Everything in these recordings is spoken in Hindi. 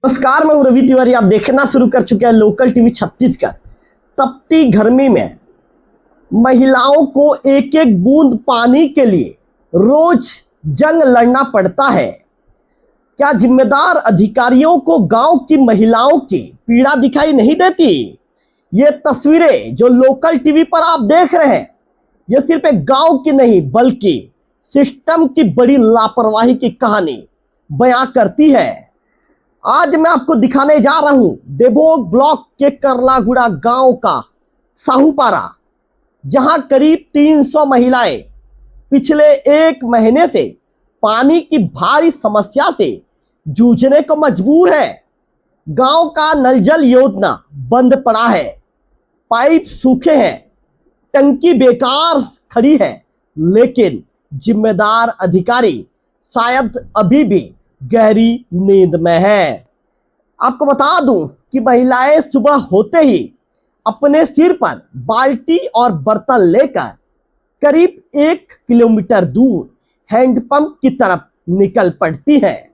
नमस्कार, मैं हूं रवि तिवारी। आप देखना शुरू कर चुके हैं लोकल टीवी छत्तीसगढ़। तपती गर्मी में महिलाओं को एक एक बूंद पानी के लिए रोज जंग लड़ना पड़ता है। क्या जिम्मेदार अधिकारियों को गांव की महिलाओं की पीड़ा दिखाई नहीं देती? ये तस्वीरें जो लोकल टीवी पर आप देख रहे हैं, ये सिर्फ एक गांव की नहीं बल्कि सिस्टम की बड़ी लापरवाही की कहानी बयां करती है। आज मैं आपको दिखाने जा रहा हूं देबोग ब्लॉक के करलागुड़ा गांव का साहूपारा, जहां करीब 300 महिलाएं पिछले एक महीने से पानी की भारी समस्या से जूझने को मजबूर है। गांव का नल जल योजना बंद पड़ा है, पाइप सूखे हैं, टंकी बेकार खड़ी है, लेकिन जिम्मेदार अधिकारी शायद अभी भी गहरी नींद में है। आपको बता दूं कि महिलाएं सुबह होते ही अपने सिर पर बाल्टी और बर्तन लेकर करीब 1 किलोमीटर दूर हैंडपंप की तरफ निकल पड़ती हैं,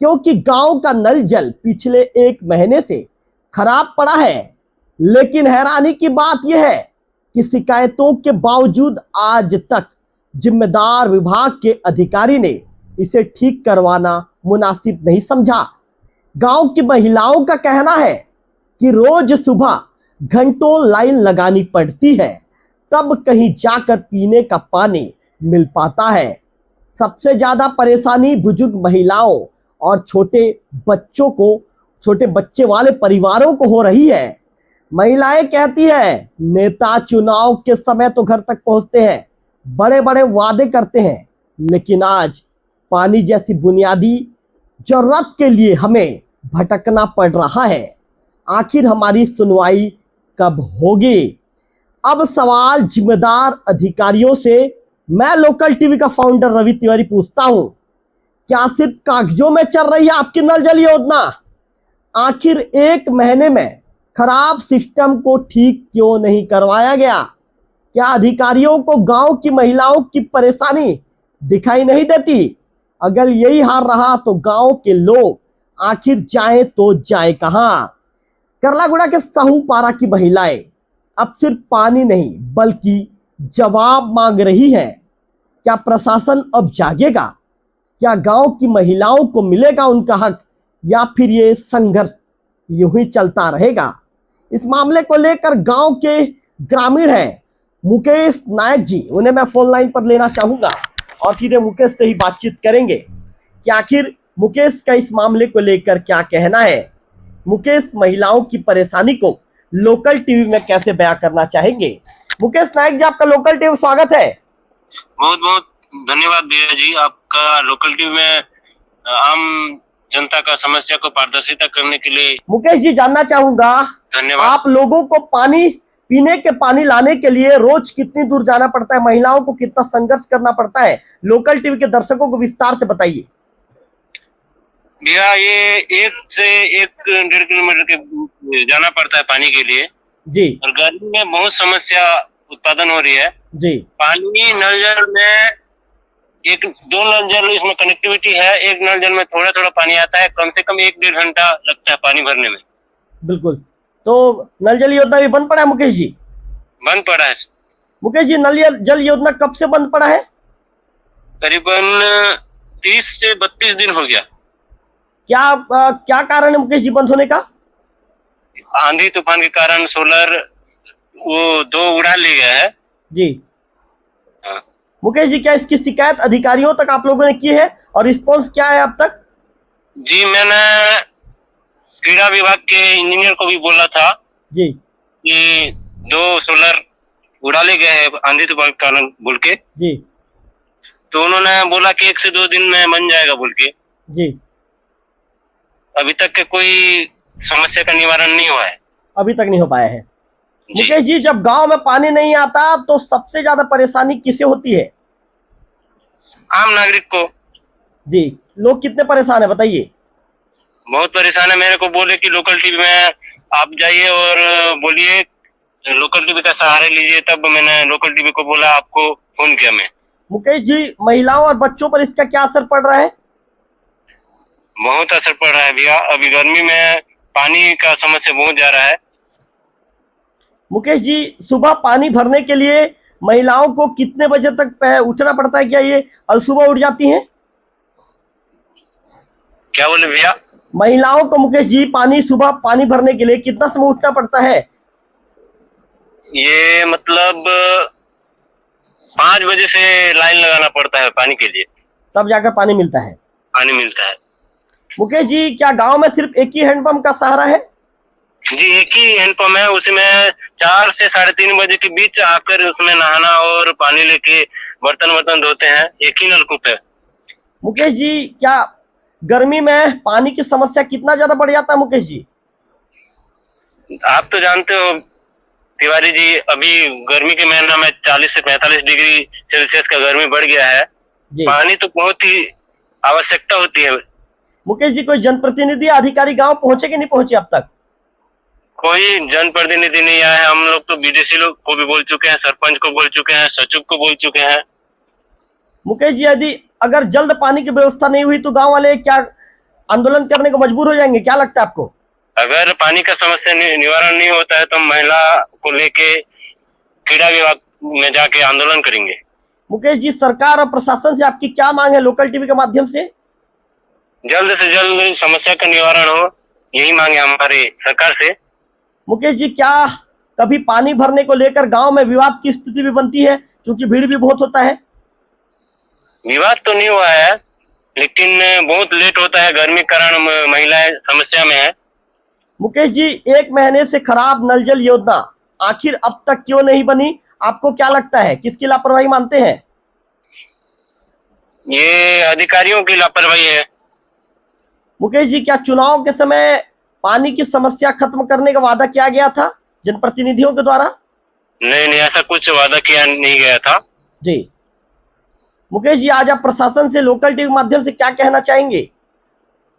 क्योंकि गांव का नल जल पिछले एक महीने से खराब पड़ा है। लेकिन हैरानी की बात यह है कि शिकायतों के बावजूद आज तक जिम्मेदार विभाग के अधिकारी ने इसे ठीक करवाना मुनासिब नहीं समझा। गांव की महिलाओं का कहना है कि रोज सुबह घंटों लाइन लगानी पड़ती है, तब कहीं जाकर पीने का पानी मिल पाता है। सबसे ज्यादा परेशानी बुजुर्ग महिलाओं और छोटे बच्चे वाले परिवारों को हो रही है। महिलाएं कहती है, नेता चुनाव के समय तो घर तक पहुंचते हैं, बड़े बड़े वादे करते हैं, लेकिन आज पानी जैसी बुनियादी जरूरत के लिए हमें भटकना पड़ रहा है। आखिर हमारी सुनवाई कब होगी? अब सवाल जिम्मेदार अधिकारियों से मैं लोकल टीवी का फाउंडर रवि तिवारी पूछता हूं, क्या सिर्फ कागजों में चल रही है आपकी नल जल योजना? आखिर एक महीने में खराब सिस्टम को ठीक क्यों नहीं करवाया गया? क्या अधिकारियों को गांव की महिलाओं की परेशानी दिखाई नहीं देती? अगर यही हाल रहा तो गांव के लोग आखिर जाएं तो जाएं कहां? करलागुड़ा के साहूपारा की महिलाएं अब सिर्फ पानी नहीं बल्कि जवाब मांग रही हैं। क्या प्रशासन अब जागेगा? क्या गांव की महिलाओं को मिलेगा उनका हक, या फिर ये संघर्ष यूं ही चलता रहेगा? इस मामले को लेकर गांव के ग्रामीण हैं मुकेश नायक जी, उन्हें मैं फोन लाइन पर लेना चाहूंगा और सीधे मुकेश से ही बातचीत करेंगे कि आखिर मुकेश का इस मामले को लेकर क्या कहना है। मुकेश महिलाओं की परेशानी को लोकल टीवी में कैसे बयां करना चाहेंगे? मुकेश नायक जी, आपका लोकल टीवी स्वागत है। बहुत बहुत धन्यवाद भैया जी, आपका लोकल टीवी में आम जनता का समस्या को पारदर्शिता करने के लिए। मुकेश जी, जानना चाहूंगा, धन्यवाद। आप लोगों को पीने के पानी लाने के लिए रोज कितनी दूर जाना पड़ता है? महिलाओं को कितना संघर्ष करना पड़ता है? लोकल टीवी के दर्शकों को विस्तार से बताइए। भैया, ये 1 से 1.5 किलोमीटर के जाना पड़ता है पानी के लिए जी। और गर्मी में बहुत समस्या उत्पादन हो रही है जी। पानी नल जल में 1-2 नल जल इसमें कनेक्टिविटी है। एक नल जल में थोड़ा थोड़ा पानी आता है, कम से कम 1-1.5 घंटा लगता है पानी भरने में। बिल्कुल। तो नल जल योजना भी बंद पड़ा है मुकेश जी? बंद पड़ा है मुकेश जी, नल जल योजना कब से बंद पड़ा है? करीबन 30 से 32 दिन हो गया। क्या कारण है मुकेश जी बंद होने का? आंधी तूफान के कारण सोलर वो 2 उड़ा ले गया है जी। हाँ। मुकेश जी, क्या इसकी शिकायत अधिकारियों तक आप लोगों ने की है और रिस्पॉन्स क्या है अब तक? जी, मैंने क्रीड़ा विभाग के इंजीनियर को भी बोला था जी कि 2 सोलर उड़ा ले गए हैं आंधी तूफान के कारण बोल के जी। तो उन्होंने बोला कि 1 से 2 दिन में बन जाएगा बोल के। जी। अभी तक के कोई समस्या का निवारण नहीं हुआ है। अभी तक नहीं हो पाया है। मुकेश जी, जब गांव में पानी नहीं आता तो सबसे ज्यादा परेशानी किसे होती है? आम नागरिक को। जी। लोग कितने परेशान है बताइए? बहुत परेशान है। मेरे को बोले कि लोकल टीवी में आप जाइए और बोलिए, लोकल टीवी का सहारा लीजिए, तब मैंने लोकल टीवी को बोला, आपको फोन किया मैं। मुकेश जी, महिलाओं और बच्चों पर इसका क्या असर पड़ रहा है? बहुत असर पड़ रहा है भैया। अभी गर्मी में पानी का समस्या बहुत ज्यादा है। मुकेश जी, सुबह पानी भरने के लिए महिलाओं को कितने बजे तक उठना पड़ता है? क्या ये और सुबह उठ जाती हैं? क्या बोले भैया? महिलाओं को मुकेश जी सुबह पानी भरने के लिए कितना समय उठना पड़ता है? ये मतलब 5 बजे से लाइन लगाना पड़ता है पानी के लिए, तब जाकर पानी मिलता है। पानी मिलता है। मुकेश जी, क्या गांव में सिर्फ एक ही हैंडपंप का सहारा है? जी, एक ही हैंडपंप है। उसमें 4 से 3:30 बजे के बीच आकर उसमें नहाना और पानी लेके बर्तन धोते हैं। एक ही नलकूप है। मुकेश जी, क्या गर्मी में पानी की समस्या कितना ज्यादा बढ़ जाता है मुकेश जी? आप तो जानते हो तिवारी जी, अभी गर्मी के महीना में 40 से 45 डिग्री सेल्सियस का गर्मी बढ़ गया है। पानी तो बहुत ही आवश्यकता होती है। मुकेश जी, कोई जनप्रतिनिधि अधिकारी गांव पहुंचे कि नहीं पहुंचे अब तक? कोई जनप्रतिनिधि नहीं आया है। हम लोग तो विदेशी लोग को भी बोल चुके हैं, सरपंच को बोल चुके हैं, सचिव को बोल चुके हैं। मुकेश जी, यदि अगर जल्द पानी की व्यवस्था नहीं हुई तो गांव वाले क्या आंदोलन करने को मजबूर हो जाएंगे? क्या लगता है आपको? अगर पानी का समस्या निवारण नहीं होता है तो महिला को लेके क्रीड़ा विभाग में जाके आंदोलन करेंगे। मुकेश जी, सरकार और प्रशासन से आपकी क्या मांग है लोकल टीवी के माध्यम से? जल्द से जल्द समस्या का निवारण हो, यही मांग है हमारे सरकार से। मुकेश जी, क्या कभी पानी भरने को लेकर गांव में विवाद की स्थिति भी बनती है, क्योंकि भीड़ भी बहुत होता है? विवाद तो नहीं हुआ है, लेकिन बहुत लेट होता है। गर्मी के कारण महिलाएं समस्या में है। मुकेश जी, 1 महीने से खराब नल जल योजना आखिर अब तक क्यों नहीं बनी? आपको क्या लगता है, किसकी लापरवाही मानते हैं? ये अधिकारियों की लापरवाही है। मुकेश जी, क्या चुनाव के समय पानी की समस्या खत्म करने का वादा किया गया था जनप्रतिनिधियों के द्वारा? नहीं, ऐसा कुछ वादा किया नहीं गया था जी। मुकेश जी, आज आप प्रशासन से लोकल टीवी के माध्यम से क्या कहना चाहेंगे?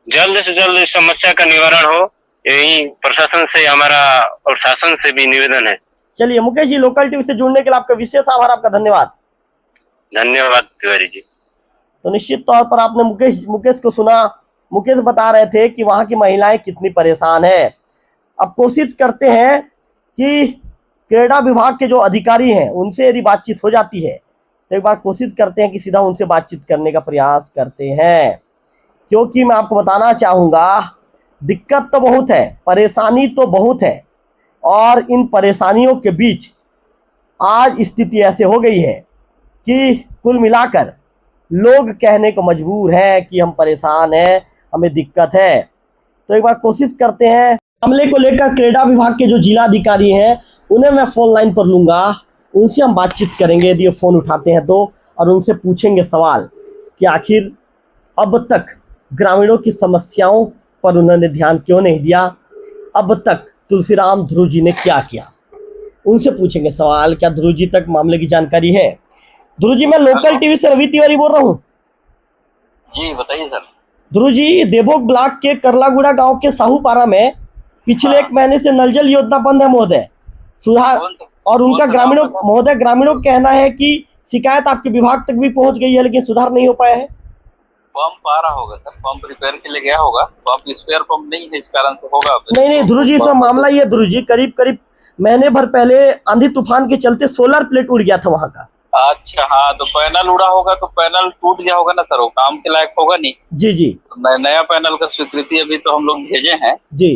जल्द से जल्द इस समस्या का निवारण हो, यही प्रशासन से हमारा और शासन से भी निवेदन है। चलिए मुकेश जी, लोकल टीवी से जुड़ने के लिए आपका विशेष आभार, आपका धन्यवाद। धन्यवाद तिवारी जी। तो निश्चित तौर पर आपने मुकेश को सुना। मुकेश बता रहे थे कि वहां की महिलाएं कितनी परेशान है। अब कोशिश करते हैं कि क्रीड़ा विभाग के जो अधिकारी हैं उनसे यदि बातचीत हो जाती है तो एक बार कोशिश करते हैं कि सीधा उनसे बातचीत करने का प्रयास करते हैं, क्योंकि मैं आपको बताना चाहूँगा दिक्कत तो बहुत है, परेशानी तो बहुत है, और इन परेशानियों के बीच आज स्थिति ऐसे हो गई है कि कुल मिलाकर लोग कहने को मजबूर हैं कि हम परेशान हैं, हमें दिक्कत है। तो एक बार कोशिश करते हैं, मामले को लेकर क्रीड़ा विभाग के जो जिला अधिकारी हैं उन्हें मैं फोन लाइन पर लूँगा, उनसे हम बातचीत करेंगे यदि ये फ़ोन उठाते हैं तो, और उनसे पूछेंगे सवाल कि आखिर अब तक ग्रामीणों की समस्याओं पर उन्होंने ध्यान क्यों नहीं दिया, अब तक तुलसीराम ध्रुव जी ने क्या किया। उनसे पूछेंगे सवाल, क्या ध्रुव जी तक मामले की जानकारी है? ध्रुव जी, मैं लोकल टीवी से रवि तिवारी बोल रहा हूँ। जी बताइए सर। ध्रुव जी, देवोग ब्लॉक के करलागुड़ा गांव के साहूपारा में पिछले 1 महीने से नल जल योजना बंद है महोदय। सुधार और उनका ग्रामीणों का कहना है कि शिकायत आपके विभाग तक भी पहुंच गई है लेकिन सुधार नहीं हो पाया है। पंप आ रहा होगा सर, पंप रिपेयर के लिए गया होगा, पंप स्पेयर पंप नहीं है, इस कारण से होगा। नहीं ध्रुव जी, इसमें मामला ये ध्रुव जी, करीब महीने भर पहले आंधी तूफान के चलते सोलर प्लेट उड़ गया था वहाँ का। अच्छा हाँ, तो पैनल उड़ा होगा तो पैनल टूट गया होगा ना सर, वो काम के लायक होगा नहीं। जी तो नया पैनल का स्वीकृति अभी तो हम लोग भेजे हैं जी,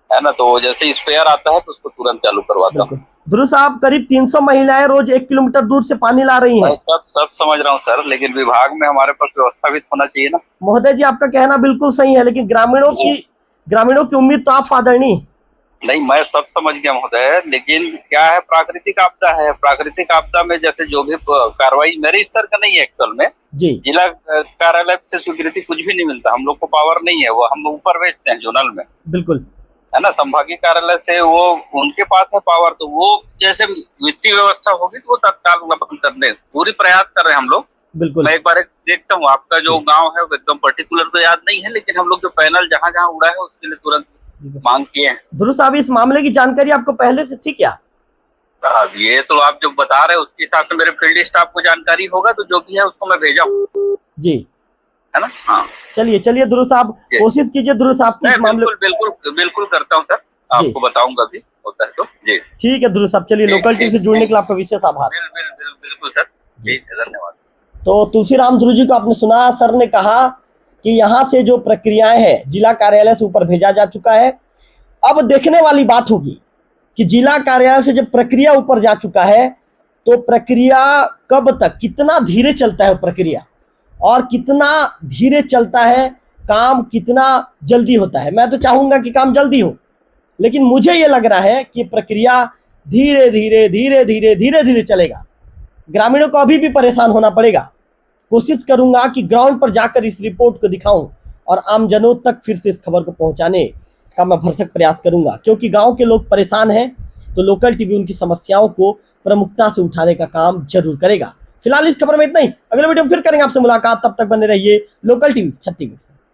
है ना, तो जैसे स्पेयर आता है तो उसको तुरंत चालू करवाता हूँ। ध्रुव साहब, करीब 300 महिलाएं रोज 1 किलोमीटर दूर से पानी ला रही हैं। सब समझ रहा हूँ सर, लेकिन विभाग में हमारे पास व्यवस्था भी होना चाहिए ना। महोदय जी, आपका कहना बिल्कुल सही है, लेकिन ग्रामीणों की उम्मीद तो आप आदरणीय। नहीं, मैं सब समझ गया महोदय, लेकिन क्या है, प्राकृतिक आपदा है। प्राकृतिक आपदा में जैसे जो भी कार्रवाई मेरे स्तर का नहीं है एक्चुअल में जी, जिला कार्यालय से स्वीकृति कुछ भी नहीं मिलता, हम लोग को पावर नहीं है, वो हम ऊपर भेजते हैं जोनल में, बिल्कुल है ना। संभागीय कार्यालय से वो उनके पास है पावर, तो वो जैसे वित्तीय व्यवस्था होगी तो वो तत्काल बंद कर दे, पूरी प्रयास कर रहे हैं हम लोग। बिल्कुल, मैं एक बार देखता हूँ, आपका जो गांव है वो एकदम पर्टिकुलर तो याद नहीं है, लेकिन हम लोग जो पैनल जहाँ जहाँ उड़ा है उसके लिए तुरंत मांग किए हैं। ध्रुव साहब, इस मामले की जानकारी आपको पहले से थी क्या? अब ये तो आप जो बता रहे हैं उसके हिसाब से मेरे फील्ड स्टाफ को जानकारी होगा, तो जो भी है उसको मैं भेजा हूँ। जी, है ना। हाँ चलिए चलिए ध्रुव साहब, कोशिश कीजिए ध्रुव साहब की इस मामले। बिल्कुल बिल्कुल बिल्कुल करता हूँ सर, आपको बताऊंगा भी होता है तो। जी ठीक है ध्रुव साहब, चलिए लोकल टीवी से जुड़ने के लिए आपका विशेष आभार। बिल्कुल सर, ठीक है, धन्यवाद। तो तुलसीराम ध्रुव जी को आपने सुना, सर ने कहा कि यहाँ से जो प्रक्रियाएं हैं जिला कार्यालय से ऊपर भेजा जा चुका है। अब देखने वाली बात होगी कि जिला कार्यालय से जब प्रक्रिया ऊपर जा चुका है तो प्रक्रिया कब तक, कितना धीरे चलता है प्रक्रिया, और कितना धीरे चलता है काम, कितना जल्दी होता है। मैं तो चाहूंगा कि काम जल्दी हो, लेकिन मुझे ये लग रहा है कि प्रक्रिया धीरे धीरे धीरे धीरे धीरे धीरे चलेगा। ग्रामीणों को अभी भी परेशान होना पड़ेगा। कोशिश करूंगा कि ग्राउंड पर जाकर इस रिपोर्ट को दिखाऊं और आमजनों तक फिर से इस खबर को पहुंचाने का मैं भरसक प्रयास करूंगा, क्योंकि गांव के लोग परेशान हैं तो लोकल टीवी उनकी समस्याओं को प्रमुखता से उठाने का काम जरूर करेगा। फिलहाल इस खबर में इतना ही, अगले वीडियो में फिर करेंगे आपसे मुलाकात। तब तक बने रहिए लोकल टीवी छत्तीसगढ़ से।